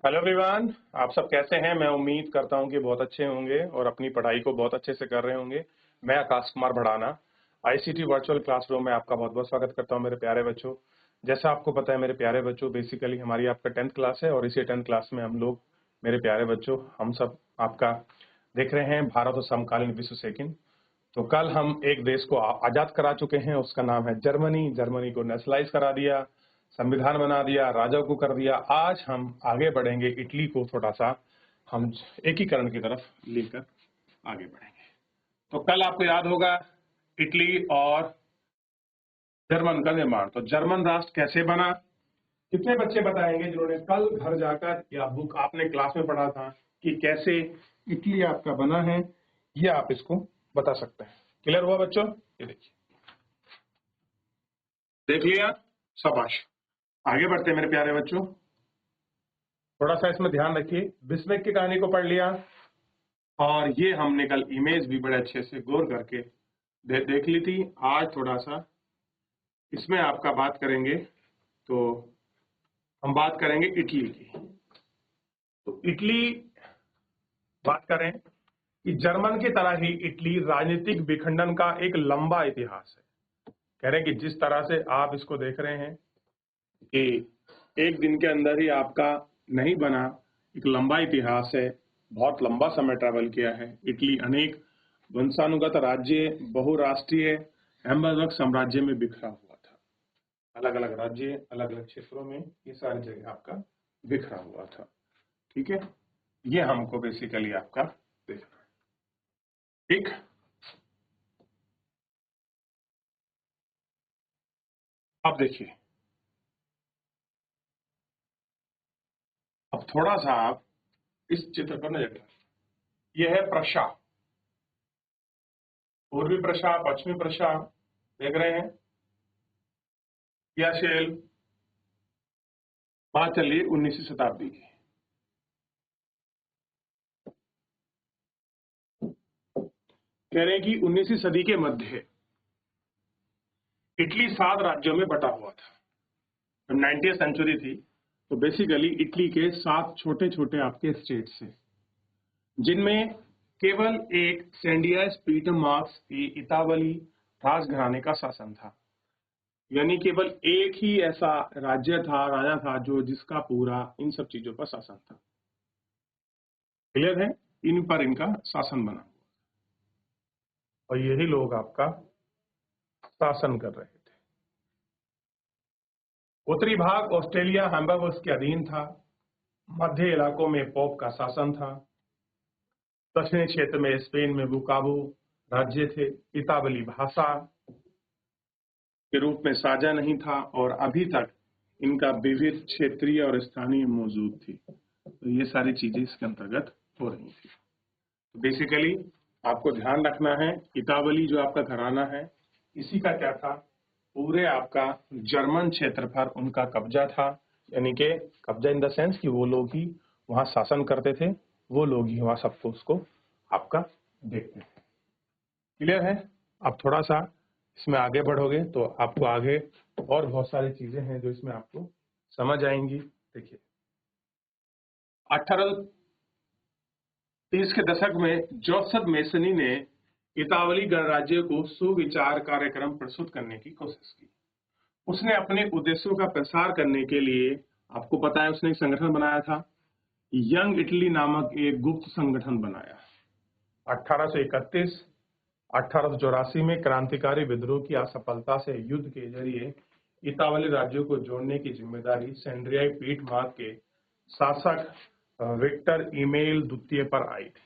Hello everyone. आप सब कैसे हैं? मैं उम्मीद करता हूं कि बहुत अच्छे होंगे और अपनी पढ़ाई को बहुत अच्छे से कर रहे होंगे। मैं Aakash Kumar Bhadana ICT virtual classroom में आपका बहुत बहुत स्वागत करता हूं मेरे प्यारे बच्चों। जैसा आपको पता है मेरे प्यारे बच्चों, बेसिकली हमारी आपका 10th क्लास है और इसी 10th क्लास में हम लोग, मेरे प्यारे बच्चों, हम सब आपका देख रहे हैं भारत और समकालीन विश्व सेकंड। तो कल हम एक देश को आजाद करा चुके हैं, उसका नाम है जर्मनी। जर्मनी को नेशनलाइज करा दिया, संविधान बना दिया, राजा को कर दिया। आज हम आगे बढ़ेंगे, इटली को थोड़ा सा हम एकीकरण की तरफ लेकर आगे बढ़ेंगे। तो कल आपको याद होगा इटली और जर्मन का निर्माण। तो जर्मन राष्ट्र कैसे बना? कितने बच्चे बताएंगे जिन्होंने कल घर जाकर या बुक आपने क्लास में पढ़ा था कि कैसे इटली आपका बना है? ये आप इसको बता सकते हैं। क्लियर हुआ बच्चों? ये देखिए, देख लिया? शाबाश। आगे बढ़ते हैं मेरे प्यारे बच्चों। थोड़ा सा इसमें ध्यान रखिए, बिस्मिक की कहानी को पढ़ लिया और ये हमने कल इमेज भी बड़े अच्छे से गौर करके देख ली थी। आज थोड़ा सा इसमें आपका बात करेंगे, तो हम बात करेंगे इटली की। तो इटली बात करें कि जर्मन की तरह ही इटली राजनीतिक विखंडन का एक लंबा इतिहास है। कह रहे हैं कि जिस तरह से आप इसको देख रहे हैं कि एक दिन के अंदर ही आपका नहीं बना, एक लंबा इतिहास है, बहुत लंबा समय ट्रैवल किया है। इटली अनेक वंशानुगत राज्य, बहुराष्ट्रीय हैम्बर्ग साम्राज्य में बिखरा हुआ था। अलग अलग राज्य, अलग अलग क्षेत्रों में ये सारी जगह आपका बिखरा हुआ था। ठीक है, ये हमको बेसिकली आपका देखना है। ठीक, अब देखिए, अब थोड़ा सा आप इस चित्र पर नजर डालें। यह है प्रशा, पूर्वी प्रशा, पश्चिमी प्रशा, देख रहे हैं? या शेल। बात चलिए 19वीं शताब्दी की। कह रहे हैं कि 19वीं सदी के मध्य इटली 7 राज्यों में बटा हुआ था। जब 19वीं सेंचुरी थी तो बेसिकली इटली के 7 छोटे छोटे आपके स्टेट्स थे, जिनमें केवल एक सेंडियास पीटरमार्क्स की इतावली राजघराने का शासन था। यानी केवल एक ही ऐसा राज्य था, राजा था, जो जिसका पूरा इन सब चीजों पर शासन था। क्लियर है? इन पर इनका शासन बना और यही लोग आपका शासन कर रहे थे। उत्तरी भाग ऑस्ट्रेलिया हैम्बर्ग के अधीन था। मध्य इलाकों में पोप का शासन था। दक्षिणी क्षेत्र में स्पेन में बुकाबू राज्य थे। इतावली भाषा के रूप में साझा नहीं था और अभी तक इनका विविध क्षेत्रीय और स्थानीय मौजूद थी। तो ये सारी चीजें इसके अंतर्गत हो रही थी। तो बेसिकली आपको ध्यान रखना है, इतावली जो आपका घराना है, इसी का क्या था, पूरे आपका जर्मन क्षेत्र पर उनका कब्जा था। यानी कि कब्जा इन द सेंस कि वो लोग ही वहां शासन करते थे, वो लोग ही वहां सबको उसको आपका देखते थे। क्लियर है? आप थोड़ा सा इसमें आगे बढ़ोगे तो आपको आगे और बहुत सारी चीजें हैं जो इसमें आपको समझ आएंगी। देखिए, 1830 के दशक में जोसेफ मेसनी ने इतावली गणराज्य को सुविचार कार्यक्रम प्रस्तुत करने की कोशिश की। उसने अपने उद्देश्यों का प्रसार करने के लिए, आपको पता है, उसने एक संगठन बनाया था, यंग इटली नामक एक गुप्त संगठन बनाया। 1831 1884 में क्रांतिकारी विद्रोह की असफलता से युद्ध के जरिए इतावली राज्यों को जोड़ने की जिम्मेदारी सेंड्रियाई पीटमार्क के शासक विक्टर इमेल द्वितीय पर आई थी।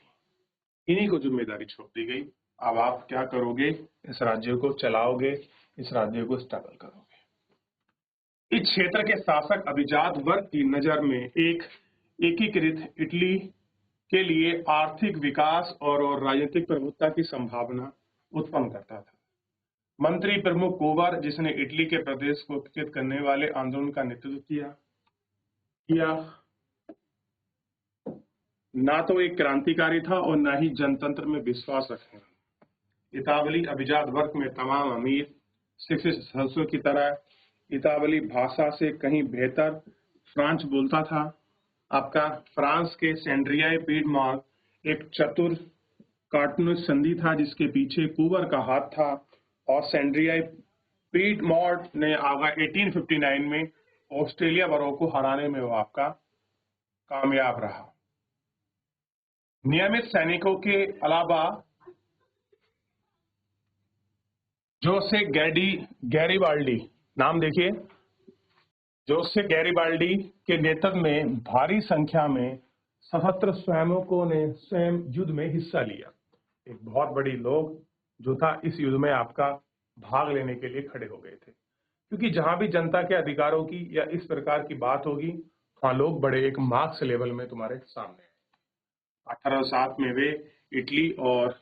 इन्हीं को जिम्मेदारी छोड़ दी गई। अब आप क्या करोगे? इस राज्य को चलाओगे, इस राज्य को स्ट्रगल करोगे। इस क्षेत्र के शासक अभिजात वर्ग की नजर में एक एकीकृत इटली के लिए आर्थिक विकास और राजनीतिक प्रभुत्व की संभावना उत्पन्न करता था। मंत्री प्रमुख कोवर, जिसने इटली के प्रदेश को एकीकृत करने वाले आंदोलन का नेतृत्व किया, ना तो एक क्रांतिकारी था और न ही जनतंत्र में विश्वास रखने वाला। इतावली अभिजात वर्ग में तमाम अमीर शिक्षित सदस्यों की तरह इतावली भाषा से कहीं बेहतर फ्रांच बोलता था। आपका फ्रांस के सेंड्रियाई पीडमॉन्ट एक चतुर कार्टूनिस्ट संधि था जिसके पीछे कूबर का हाथ था, और सेंड्रियाई पीडमॉन्ट ने आगा 1859 में ऑस्ट्रेलिया बरो को हराने में वो आपका कामयाब रहा। नियमित सैनिकों के अलावा जोसे गैरिबाल्डी, नाम देखिए, जोसे गैरिबाल्डी के नेतृत्व में भारी संख्या में सशस्त्र स्वयंसेवकों ने स्वयं युद्ध में हिस्सा लिया। एक बहुत बड़ी लोग जो था इस युद्ध में आपका भाग लेने के लिए खड़े हो गए थे, क्योंकि जहां भी जनता के अधिकारों की या इस प्रकार की बात होगी वहां लोग बड़े एक मार्क्स लेवल में तुम्हारे सामने आए। 1807 में वे इटली और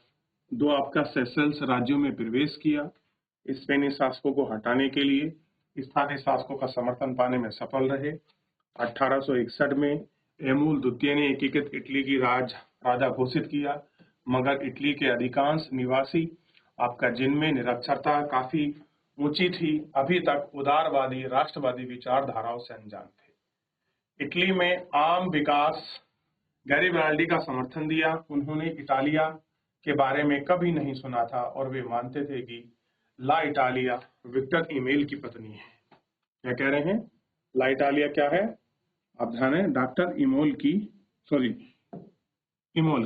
दो आपका सेशल्स राज्यों में प्रवेश किया। स्पेनी शासकों को हटाने के लिए स्थानीय शासकों का समर्थन पाने में सफल रहे। 1861 में एमुल द्वितीय ने एकीकृत इटली की राजा घोषित किया, मगर इटली के अधिकांश निवासी आपका जिनमें निरक्षरता काफी ऊंची थी, अभी तक उदारवादी राष्ट्रवादी विचारधाराओं से अनजान थे। इटली में आम विकास गैरिबाल्डी का समर्थन दिया। उन्होंने इटालिया के बारे में कभी नहीं सुना था और वे मानते थे कि ला इटालिया विक्टर इमेल की पत्नी है। क्या कह रहे हैं? ला इटालिया क्या है? आप ध्यान है, डॉक्टर इमोल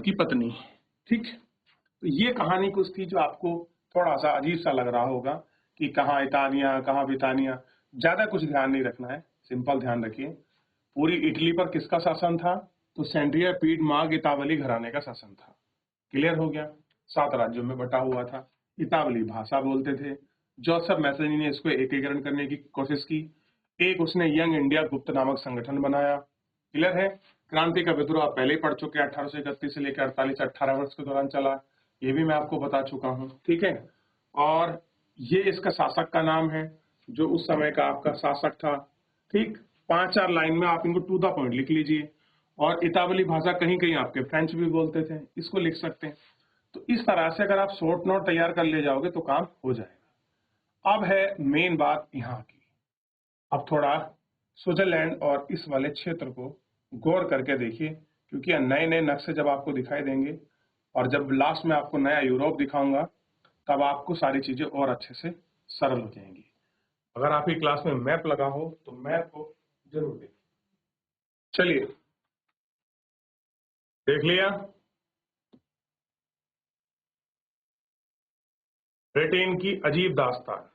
की पत्नी। ठीक, तो ये कहानी कुछ थी जो आपको थोड़ा सा अजीब सा लग रहा होगा कि कहाँ इटालिया कहाँ ब्रिटानिया। ज्यादा कुछ ध्यान नहीं रखना है, सिंपल ध्यान रखिए। पूरी इटली पर किसका शासन था? तो सेंड्रिया पीडमॉन्ट इतावली घराने का शासन था। क्लियर हो गया? 7 राज्यों में बटा हुआ था, इतावली भाषा बोलते थे। जोसेफ मैसनी ने इसको एकीकरण करने की कोशिश की। एक उसने यंग इंडिया गुप्त नामक संगठन बनाया। क्लियर है? क्रांति का विद्रोह आप पहले ही पढ़ चुके हैं, 1831 से लेकर 48 18 वर्ष के दौरान चला, ये भी मैं आपको बता चुका हूँ। ठीक है, और ये इसका शासक का नाम है जो उस समय का आपका शासक था। ठीक, 5-4 लाइन में आप इनको टू द पॉइंट लिख लीजिए। और इतावली भाषा कहीं कहीं आपके फ्रेंच भी बोलते थे, इसको लिख सकते हैं। तो इस तरह से अगर आप शॉर्ट नोट तैयार कर ले जाओगे तो काम हो जाएगा। अब है मेन बात यहाँ की। अब थोड़ा स्विट्जरलैंड और इस वाले क्षेत्र को गौर करके देखिए, क्योंकि नए नए नक्शे जब आपको दिखाई देंगे और जब लास्ट में आपको नया यूरोप दिखाऊंगा तब आपको सारी चीजें और अच्छे से सरल हो जाएंगी। अगर आपकी क्लास में मैप लगा हो तो मैप को जरूर देखिए। चलिए, देख लिया? ब्रिटेन की अजीब दास्तान।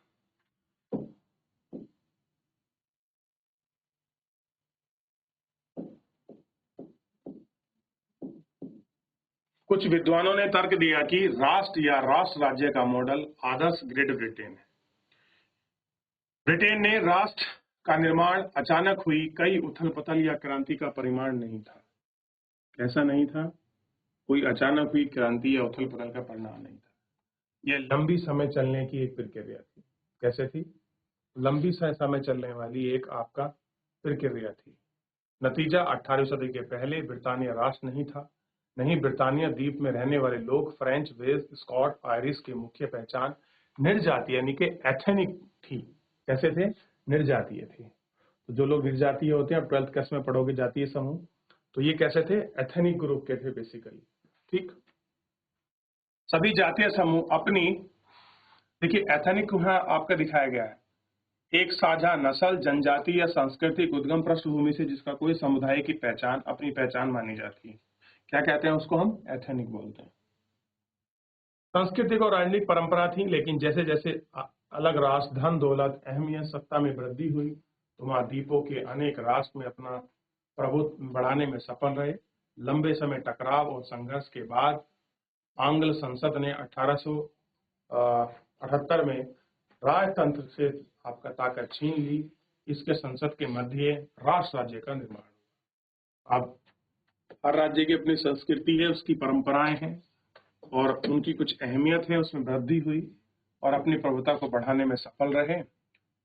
कुछ विद्वानों ने तर्क दिया कि राष्ट्र या राष्ट्र राज्य का मॉडल आदर्श ग्रेट ब्रिटेन है। ब्रिटेन ने राष्ट्र का निर्माण अचानक हुई कई उथल पुथल या क्रांति का परिणाम नहीं था। कैसा नहीं था? कोई अचानक हुई क्रांति या उथल पुथल का परिणाम नहीं था। यह लंबी समय चलने की एक प्रक्रिया थी। कैसे थी? लंबी समय चलने वाली एक आपका प्रक्रिया थी। नतीजा 18वीं सदी के पहले ब्रिटानिया राष्ट्र नहीं था। नहीं, ब्रिटानिया द्वीप में रहने वाले लोग फ्रेंच, वेल्स, स्कॉट, आयरिश की मुख्य पहचान निर्जातीय यानी कि एथनिक थी। कैसे थे? निर्जातीय थे। तो जो लोग निर्जातीय होते हैं, आप 12th क्लास में पढ़ोगे जातीय समूह, तो ये कैसे थे? एथनिक ग्रुप के थे बेसिकली। ठीक, सभी जातीय समूह अपनी, देखिए एथनिक यहाँ आपका दिखाया गया है, एक साझा नस्ल, जनजाति या सांस्कृतिक उद्गम पृष्ठभूमि से जिसका कोई समुदाय की पहचान अपनी पहचान मानी जाती है। क्या कहते हैं उसको? हम एथनिक बोलते हैं। सांस्कृतिक और राजनीतिक परंपरा थी, लेकिन जैसे जैसे अलग राष्ट्र, धन दौलत, अहमियत, सत्ता में वृद्धि हुई तो महाद्वीपों के अनेक राष्ट्र में अपना प्रभुत्व बढ़ाने में सफल रहे। लंबे समय टकराव और संघर्ष के बाद आंग्ल संसद ने 1878 में राजतंत्र से आपका ताकत छीन ली। इसके संसद के मध्य राष्ट्र राज्य का निर्माण। अब हर राज्य की अपनी संस्कृति है, उसकी परंपराएं हैं और उनकी कुछ अहमियत है, उसमें वृद्धि हुई और अपनी प्रभुता को बढ़ाने में सफल रहे।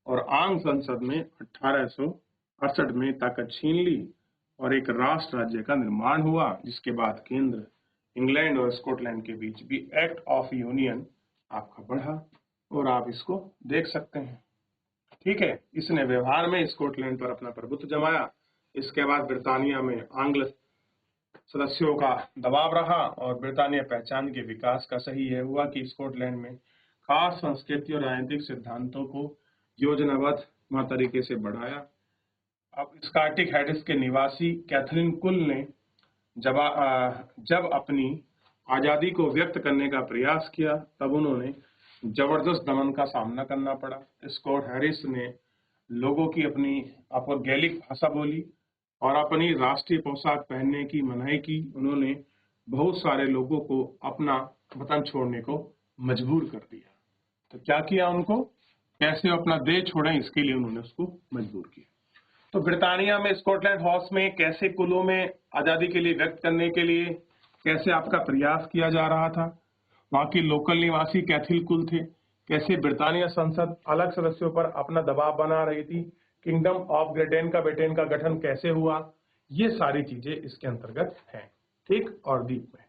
और आंग्ल संसद ने 1868 में ताकत छीन ली और एक राष्ट्र राज्य का निर्माण हुआ, जिसके बाद केंद्र इंग्लैंड और स्कॉटलैंड के बीच भी एक्ट ऑफ यूनियन आपका बढ़ा और आप इसको देख सकते हैं। ठीक है, इसने व्यवहार में स्कॉटलैंड पर अपना प्रभुत्व जमाया, इसके बाद ब्रिटानिया में आंग्ल सदस्यों का दबाव रहा और ब्रिटानिया पहचान के विकास का सही यह हुआ कि स्कॉटलैंड में खास संस्कृति और राजनीतिक सिद्धांतों को योजनाबद्ध तरीके से बढ़ाया। अब स्कॉटिश हेडिस के निवासी कैथरीन कुल ने जब अपनी आज़ादी को व्यक्त करने का प्रयास किया तब उन्होंने जबरदस्त दमन का सामना करना पड़ा। स्कॉट हैरिस ने लोगों की अपनी गैलिक भाषा बोली और अपनी राष्ट्रीय पोशाक पहनने की मनाही की। उन्होंने बहुत सारे लोगों को अपना वतन छोड़ने को मजबूर कर दिया। तो क्या किया उनको, कैसे अपना देश छोड़ें, इसके लिए उन्होंने उसको मजबूर किया। तो ब्रिटानिया में स्कॉटलैंड हाउस में कैसे कुलों में आज़ादी के लिए व्यक्त करने के लिए कैसे आपका प्रयास किया जा रहा था। वहाँ की लोकल निवासी कैथल कुल थे, कैसे ब्रिटानिया संसद अलग सदस्यों पर अपना दबाव बना रही थी, किंगडम ऑफ ब्रिटेन का गठन कैसे हुआ, ये सारी चीजें इसके अंतर्गत हैं, ठीक। और डीप में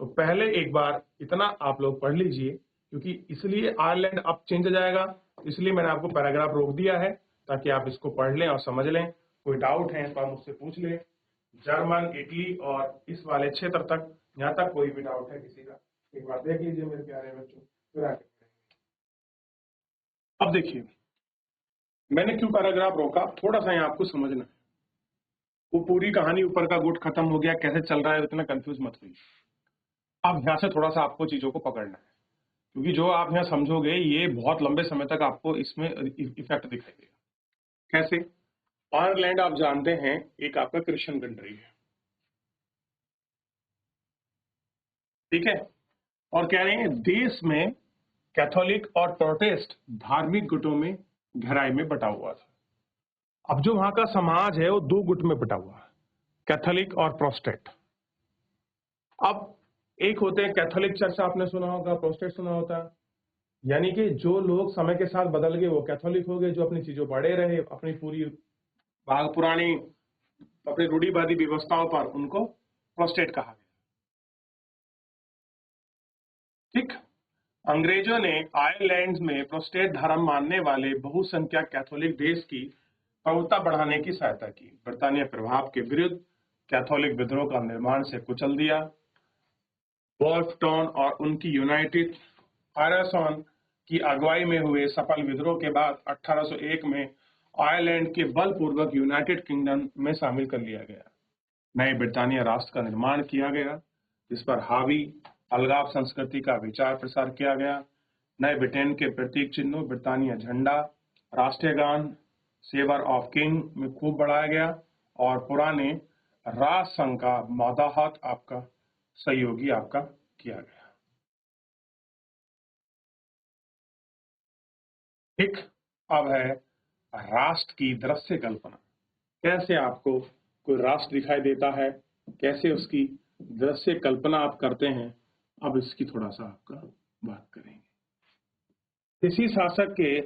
तो पहले एक बार इतना आप लोग पढ़ लीजिए, क्योंकि इसलिए आयरलैंड अब चेंज हो जाएगा, इसलिए मैंने आपको पैराग्राफ रोक दिया है ताकि आप इसको पढ़ लें और समझ लें। कोई डाउट है तो आप मुझसे पूछ लें। जर्मन, इटली और इस वाले क्षेत्र तक, यहाँ तक कोई भी डाउट है किसी का, एक बार देख लीजिए मेरे प्यारे बच्चों, फिर आगे। अब देखिए मैंने क्यों पैराग्राफ रोका, थोड़ा सा यहाँ आपको समझना है। वो पूरी कहानी ऊपर का गुट खत्म हो गया, कैसे चल रहा है, इतना कंफ्यूज मत होइए। अब यहाँ से थोड़ा सा आपको चीजों को पकड़ना है, क्योंकि जो आप यहाँ समझोगे ये बहुत लंबे समय तक आपको इसमें इफेक्ट दिखाई देगा। कैसे? आयरलैंड आप जानते हैं एक आपका क्रिश्चियन कंट्री है, ठीक है, और कह रहे हैं देश में कैथोलिक और प्रोटेस्ट धार्मिक गुटों में गहराई में बटा हुआ था। अब जो वहां का समाज है वो दो गुट में बटा हुआ है, कैथोलिक और प्रोटेस्टेंट। अब एक होते हैं कैथोलिक चर्च, आपने सुना होगा, प्रोटेस्टेंट सुना होता है, यानी कि जो लोग समय के साथ बदल गए वो कैथोलिक हो गए, जो अपनी चीजों पड़े रहे अपनी पूरी पुरानी अपनी रूढ़िवादी व्यवस्थाओं पर, उनको प्रोटेस्टेंट कहा गया, ठीक। अंग्रेजों ने आयरलैंड में प्रोटेस्टेंट धर्म मानने वाले बहुसंख्यक कैथोलिक देश की प्रभुत्व बढ़ाने की सहायता की। ब्रिटानिया प्रभाव के विरुद्ध कैथोलिक विद्रोह का निर्माण से कुचल दिया। वॉल्फटाउन और उनकी यूनाइटेड आयरसन की अगुवाई में हुए सफल विद्रोह के बाद 1801 में आयरलैंड के बलपूर्वक यूनाइटेड किंगडम में शामिल कर लिया गया। नए ब्रिटानिया राष्ट्र का निर्माण किया गया, जिस पर हावी अलगाव संस्कृति का विचार प्रसार किया गया। नए ब्रिटेन के प्रतीक चिन्हों ब्रिटानिया झंडा, राष्ट्रीय गान सेवर ऑफ किंग में खूब बढ़ाया गया और पुराने राज संघ का मदाहत आपका सहयोगी आपका किया गया, ठीक। अब है राष्ट्र की दृश्य कल्पना, कैसे आपको कोई राष्ट्र दिखाई देता है, कैसे उसकी दृश्य कल्पना आप करते हैं, अब इसकी थोड़ा सा आपका बात करेंगे। किसी शासक के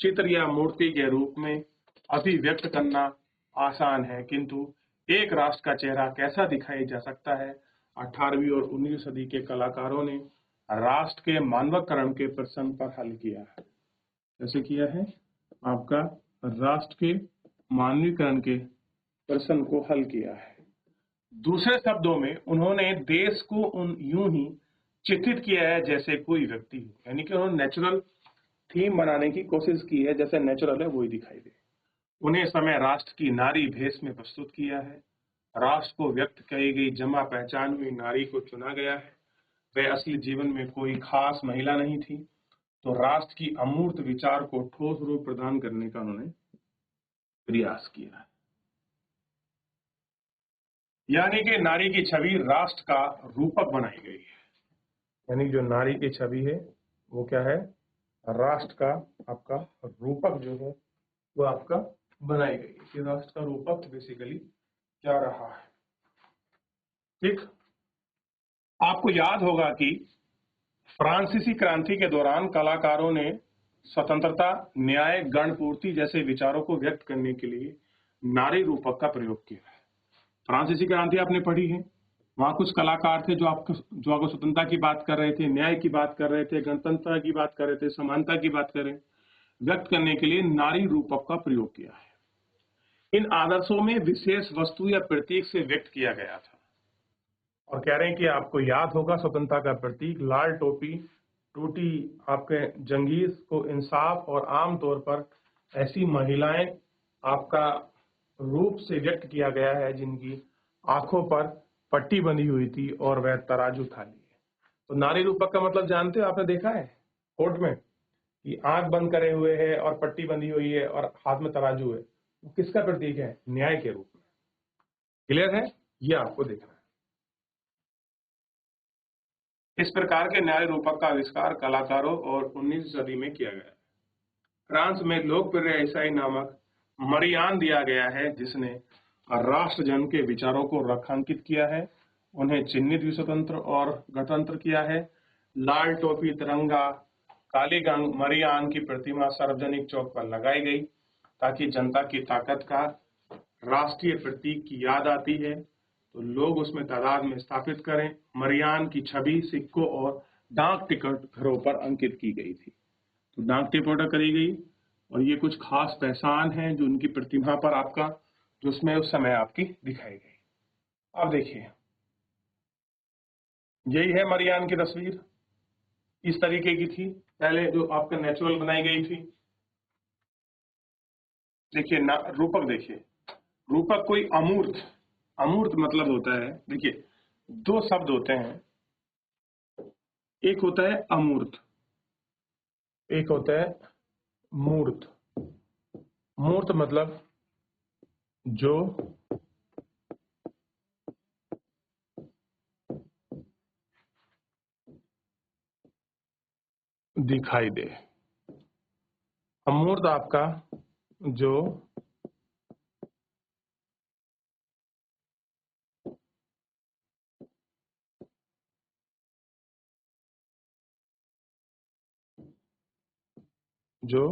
चित्र या मूर्ति के रूप में अभिव्यक्त करना आसान है, किंतु एक राष्ट्र का चेहरा कैसा दिखाई जा सकता है। 18वीं और 19वीं सदी के कलाकारों ने राष्ट्र के मानवकरण के प्रश्न पर हल किया है। कैसे किया है? आपका राष्ट्र के मानवीकरण के प्रश्न को हल किया है। दूसरे शब्दों में उन्होंने देश को यूं ही चित्रित किया है जैसे कोई व्यक्ति हो, यानी कि उन्होंने नेचुरल थीम बनाने की कोशिश की है, जैसे नेचुरल है वही दिखाई दे। उन्हें समय राष्ट्र की नारी भेष में प्रस्तुत किया है। राष्ट्र को व्यक्त की गई जमा पहचान हुई नारी को चुना गया है। वह असली जीवन में कोई खास महिला नहीं थी, तो राष्ट्र की अमूर्त विचार को ठोस रूप प्रदान करने का उन्होंने प्रयास किया है। यानी कि नारी की छवि राष्ट्र का रूपक बनाई गई है, यानी जो नारी की छवि है वो क्या है? राष्ट्र का आपका रूपक जो है वो आपका बनाई गई है कि राष्ट्र का रूपक बेसिकली क्या रहा है, ठीक। आपको याद होगा कि फ्रांसीसी क्रांति के दौरान कलाकारों ने स्वतंत्रता, न्याय, गणपूर्ति जैसे विचारों को व्यक्त करने के लिए नारी रूपक का प्रयोग किया है। फ्रांसीसी क्रांति आपने पढ़ी है, वहां कुछ कलाकार थे जो आपको स्वतंत्रता की बात कर रहे थे, न्याय की बात कर रहे थे, गणतंत्र की बात कर रहे थे, समानता की बात कर रहे, व्यक्त करने के लिए नारी रूपक का प्रयोग किया है। इन आदर्शों में विशेष वस्तु या प्रतीक से व्यक्त किया गया था। और कह रहे हैं कि आपको याद होगा स्वतंत्रता का प्रतीक लाल टोपी, टूटी आपके जंगीज को इंसाफ और आमतौर पर ऐसी महिलाएं आपका रूप से व्यक्त किया गया है जिनकी आंखों पर पट्टी बंधी हुई थी और वह तराजू था लिए। तो नारी रूपक का मतलब जानते हो, आपने देखा है कोर्ट में कि आंख बंद करे हुए है और पट्टी बंधी हुई है और हाथ में तराजू है, वो किसका प्रतीक है? न्याय के रूप में। क्लियर है? ये आपको देखना है। इस प्रकार के न्याय रूपक का आविष्कार कलाकारों और 19वीं सदी में किया गया। फ्रांस में लोकप्रिय ईसाई नामक मरियान दिया गया है जिसने राष्ट्रजन के विचारों को रेखांकित किया है, उन्हें चिन्हित भी स्वतंत्र और गणतंत्र किया है। लाल टोपी, तिरंगा, काली गंग मरियान की प्रतिमा सार्वजनिक चौक पर लगाई गई ताकि जनता की ताकत का राष्ट्रीय प्रतीक की याद आती है तो लोग उसमें तादाद में स्थापित करें। मरियान की छवि सिक्कों और डाक टिकट घरों पर अंकित की गई थी। तो डाक टिकट करी गई और ये कुछ खास पहचान है जो उनकी प्रतिमा पर आपका जो उसमें उस समय आपकी दिखाई गई। अब देखिए, यही है मरियान की तस्वीर, इस तरीके की थी पहले जो आपका नेचुरल बनाई गई थी। देखिए रूपक, देखिए रूपक कोई अमूर्त, अमूर्त मतलब होता है, देखिए दो शब्द होते हैं, एक होता है अमूर्त, एक होता है मूर्त। मूर्त मतलब जो दिखाई दे, अमूर्त आपका जो जो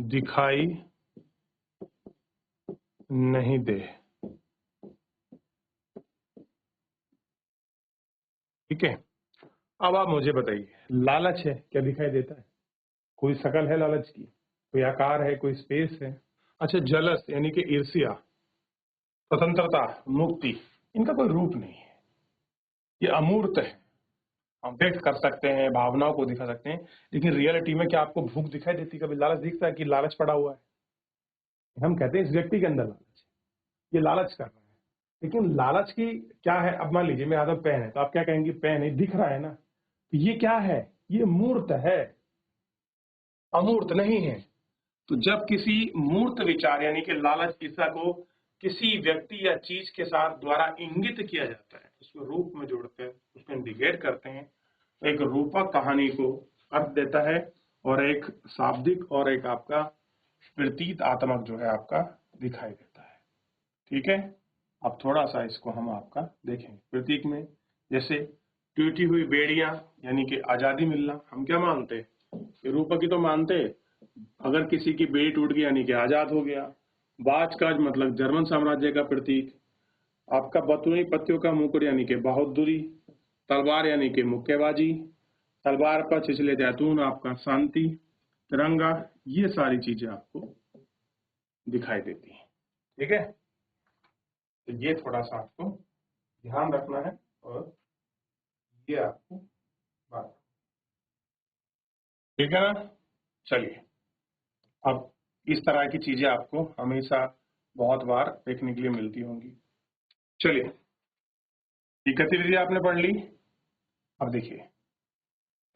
दिखाई नहीं दे। ठीक है, अब आप मुझे बताइए, लालच है क्या दिखाई देता है? कोई शकल है लालच की? कोई आकार है? कोई स्पेस है? अच्छा, जलस यानी कि ईर्ष्या, स्वतंत्रता, मुक्ति, इनका कोई रूप नहीं है, ये अमूर्त है। हम व्यक्त कर सकते हैं, भावनाओं को दिखा सकते हैं, लेकिन रियलिटी में क्या आपको भूख दिखाई देती? कभी लालच दिखता है कि लालच पड़ा हुआ है? हम कहते हैं इस व्यक्ति के अंदर लालच, ये लालच कर रहा है, लेकिन लालच की क्या है? अब मान लीजिए मेरे हाथ में पेन है तो आप क्या कहेंगे? पेन है, दिख रहा है ना, तो ये क्या है? ये मूर्त है, अमूर्त नहीं है। तो जब किसी मूर्त विचार यानी कि लालच ईर्ष्या को किसी व्यक्ति या चीज के साथ द्वारा इंगित किया जाता है, उसको रूप में जोड़ते हैं, उसको इंडिकेट करते हैं, तो एक रूपक कहानी को अर्थ देता है और एक शाब्दिक और एक आपका प्रतीकात्मक जो है आपका दिखाई देता है। ठीक है, अब थोड़ा सा इसको हम आपका देखें प्रतीक में, जैसे टूटी हुई बेड़ियां यानी कि आजादी मिलना, हम क्या मानते हैं? रूपक ही तो मानते हैं। अगर किसी की बेड़ी टूट गई यानी कि आजाद हो गया। बाजकाज मतलब जर्मन साम्राज्य का प्रतीक। आपका बतूनी पत्तियों का मुकुट यानी कि बहादुरी। तलवार यानी कि मुक्केबाजी। तलवार पर छिछले जैतून आपका शांति। तिरंगा, ये सारी चीजें आपको दिखाई देती हैं। ठीक है, तो ये थोड़ा सा आपको ध्यान रखना है और ये आपको बात, ठीक है ना? चलिए, अब इस तरह की चीजें आपको हमेशा बहुत बार देखने के लिए मिलती होंगी। चलिए, ये गतिविधि आपने पढ़ ली। अब देखिए,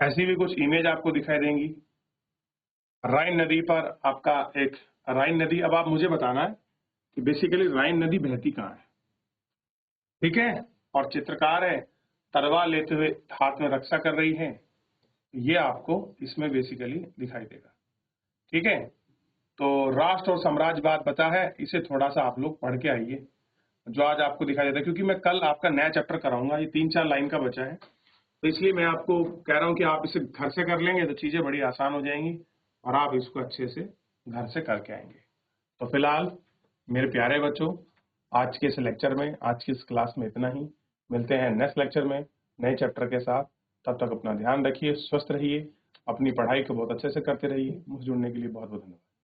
ऐसी भी कुछ इमेज आपको दिखाई देंगी। राइन नदी पर आपका एक राइन नदी, अब आप मुझे बताना है कि बेसिकली राइन नदी बहती कहाँ है। ठीक है, और चित्रकार है, तलवार लेते हुए हाथ में रक्षा कर रही है, ये आपको इसमें बेसिकली दिखाई देगा। ठीक है, तो राष्ट्र और साम्राज्यवाद बचा है, इसे थोड़ा सा आप लोग पढ़ के आइए जो आज आपको दिखाई देता है, क्योंकि मैं कल आपका नया चैप्टर कराऊंगा, ये 3-4 लाइन का बचा है, तो इसलिए मैं आपको कह रहा हूं कि आप इसे घर से कर लेंगे तो चीजें बड़ी आसान हो जाएंगी और आप इसको अच्छे से घर से करके आएंगे। तो फिलहाल मेरे प्यारे बच्चों, आज के इस लेक्चर में, आज की इस क्लास में इतना ही। मिलते हैं नेक्स्ट लेक्चर में नए चैप्टर के साथ। तब तक अपना ध्यान रखिए, स्वस्थ रहिए, अपनी पढ़ाई को बहुत अच्छे से करते रहिए। मुझसे जुड़ने के लिए बहुत बहुत धन्यवाद।